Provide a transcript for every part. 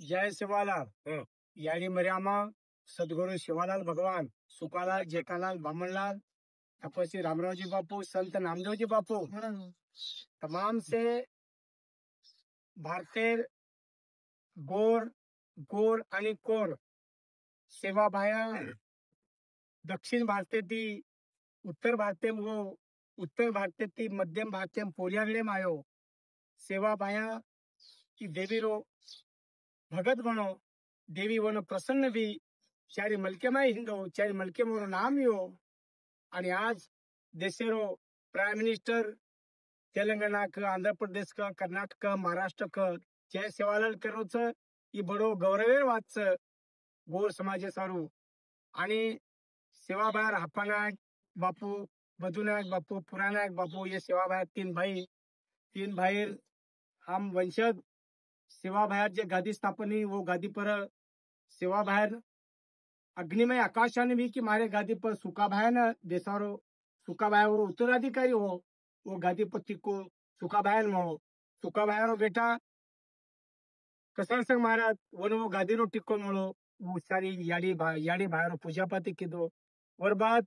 जय शिवालाल यानी मर्यामा सदगुरु शिवालाल भगवान सुकालाल जेठालाल बामनलाल तपस्वी रामरावजी बापू संत नामदेवजी बापू तमाम से भारतीय गोर गोर आणि कोर सेवा बाया दक्षिण भारतातील उत्तर भारतीय उत्तर भारतातील मध्यम भारतीय पोलियागडे मायो सेवा बाया की देवी रो भगत बनो देवी वन प्रसन्न भी चारी मलकेमाय हिंदो चारी मलके मोर नाम यो आणि आज देशेरो प्राइम मिनिस्टर तेलंगाना का आंध्र प्रदेश का कर्नाटक का महाराष्ट्र का जय सेवालाल करोच ही बडो गौरवेर वाच गोर समाज सारू आणि सेवा बाहेर हापानायक बापू बधुनायक बापू पुरानायक बापू ये सेवा बाहेर तीन भाई हम वंशज सेवा बाहेर जे गादी स्थापनी वो गादी पर सेवा बाहेर अग्निमय आकाशाने भी कि मारे गादी पर सुका भाई न देसारो सुका भाई उत्तराधिकारी हो वो गादी पर तिको सुका भाई मो सुका भाई बेटा कसर संग महाराज वो गादी रो टिक्को मोड़ो वो सारी याड़ी भाई पूजा पाती किदो और बाद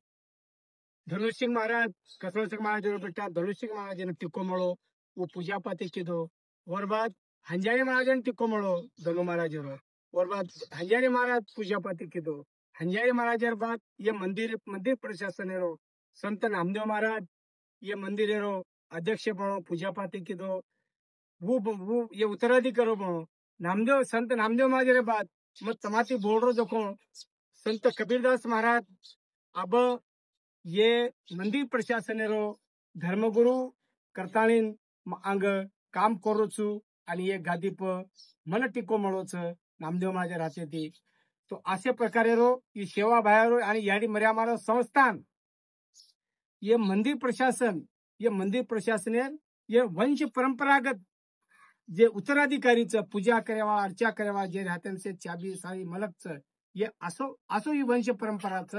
धनुष सिंह महाराज कसर सिंह महाराज रो बेटा धनुष सिंह महाराज ने टिक्को मोड़ो वो पूजा पाती किदो और बाद हंजारी महाराज ने टिक्को मोड़ो धनु महाराज रो और बाद हंजारी महाराज पूजा पाती किदो हंजारी महाराज बाद ये मंदिर प्रशासन रो संत नामदेव महाराज ये मंदिर रो अध्यक्ष बनो पूजा पाती किदो वो ये उत्तराधिकारी बनो नामदेव संत नामदेव महाराज बाद मत तमाती बोल रो देखो संत कबीरदास महाराज अब ये मंदिर प्रशासन रो धर्मगुरु करताळीन अंग काम करू छु आणि ये गादी पर मन टिको मळो छ नामदेव महाराज राहते ती तो असे प्रकारे रो ये सेवा बाहेर आणि याडी मर्यामारो संस्थान ये मंदिर प्रशासन ये वंश परंपरागत जे उत्तराधिकारीच पूजा करेवा अर्चा करेवा जे राहते से चाबी सारी मलकच ये असो ही वंश परंपराच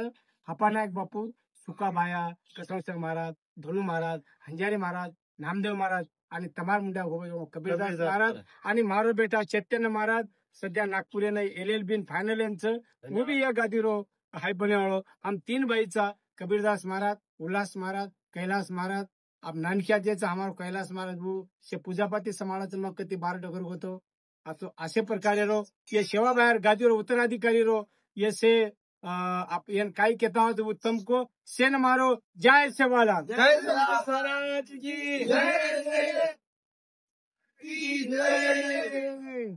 हपानायक बापू सुकाबाया कसरसिंह महाराज धोलू महाराज हंजारी महाराज नामदेव महाराज आणि तमार मुंडा हो कबीरदास महाराज आणि मारो बेटा चैतन्य महाराज सध्या नागपूर LLB फायनल यांचं वो भी या गादी रो हाय बने वाळो हम तीन बाईचा कबीरदास महाराज उल्लास महाराज कैलाश महाराज अब नानकिया जेचा हमारो कैलाश महाराज वो से पूजा पाती समाळाचं मग कती 12 डगर होतो असो असे प्रकारे रो ये सेवा बाहेर गादी रो उत्तराधिकारी रो ये से आप यन काय कहता हो तो तुमको सेन मारो जय सेवालाल जय महाराज की जय।